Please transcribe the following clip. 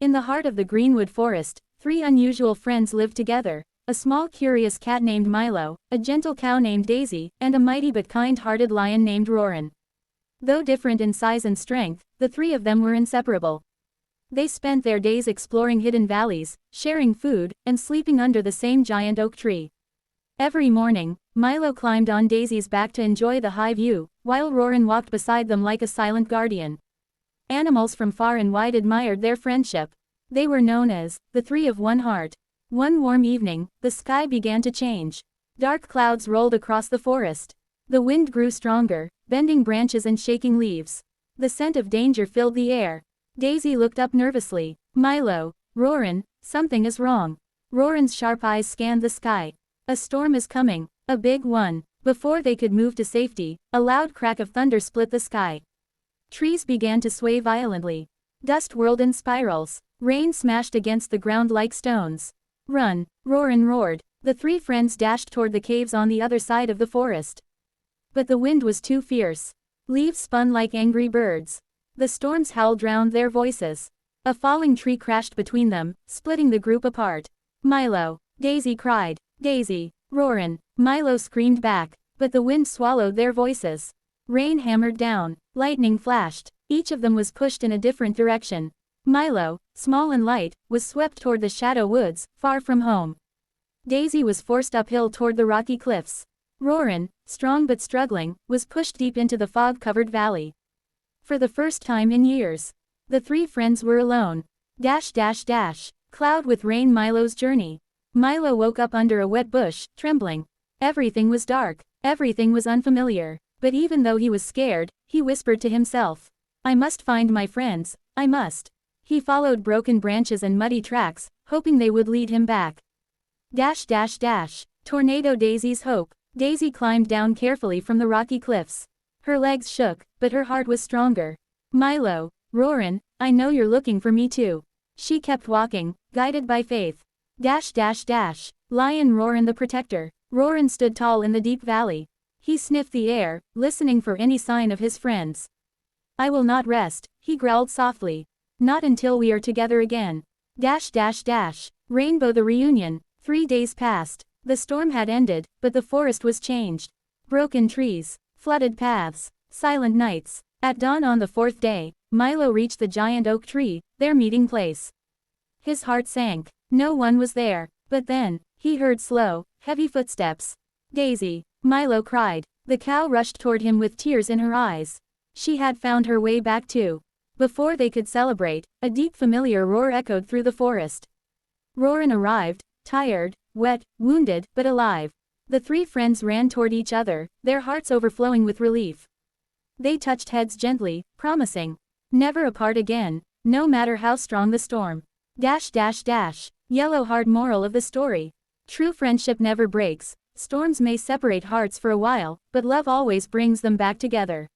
In the heart of the Greenwood Forest, three unusual friends lived together: a small curious cat named Milo, a gentle cow named Daisy, and a mighty but kind-hearted lion named Roran. Though different in size and strength, the three of them were inseparable. They spent their days exploring hidden valleys, sharing food, and sleeping under the same giant oak tree. Every morning, Milo climbed on Daisy's back to enjoy the high view, while Roran walked beside them like a silent guardian. Animals from far and wide admired their friendship. They were known as the Three of One Heart. One warm evening, the sky began to change. Dark clouds rolled across the forest. The wind grew stronger, bending branches and shaking leaves. The scent of danger filled the air. Daisy looked up nervously. Milo, Roran, something is wrong. Roran's sharp eyes scanned the sky. A storm is coming, a big one. Before they could move to safety, a loud crack of thunder split the sky. Trees began to sway violently. Dust whirled in spirals. Rain smashed against the ground like stones. Run, Roran roared. The three friends dashed toward the caves on the other side of the forest. But the wind was too fierce. Leaves spun like angry birds. The storm's howl drowned their voices. A falling tree crashed between them, splitting the group apart. Milo, Daisy cried. Daisy, Roran, Milo screamed back, but the wind swallowed their voices. Rain hammered down, lightning flashed. Each of them was pushed in a different direction. Milo, small and light, was swept toward the shadow woods, far from home. Daisy was forced uphill toward the rocky cliffs. Roran, strong but struggling, was pushed deep into the fog-covered valley. For the first time in years, the three friends were alone. Cloud with rain. Milo's journey. Milo woke up under a wet bush, trembling. Everything was dark, everything was unfamiliar, but even though he was scared, he whispered to himself, "I must find my friends, I must." He followed broken branches and muddy tracks, hoping they would lead him back. Tornado. Daisy's hope. Daisy climbed down carefully from the rocky cliffs. Her legs shook, but her heart was stronger. Milo, Roran, I know you're looking for me too. She kept walking, guided by faith. Lion Roran the protector. Roran stood tall in the deep valley. He sniffed the air, listening for any sign of his friends. I will not rest, he growled softly. Not until we are together again. Rainbow. The reunion. 3 days passed. The storm had ended, but the forest was changed. Broken trees, flooded paths, silent nights. At dawn on the 4th day, Milo reached the giant oak tree, their meeting place. His heart sank. No one was there. But then, he heard slow, heavy footsteps. Daisy, Milo cried. The cow rushed toward him with tears in her eyes. She had found her way back too. Before they could celebrate, a deep familiar roar echoed through the forest. Roran arrived, tired, wet, wounded, but alive. The three friends ran toward each other, their hearts overflowing with relief. They touched heads gently, promising never apart again, no matter how strong the storm. Yellow Heart. Moral of the story. True friendship never breaks. Storms may separate hearts for a while, but love always brings them back together.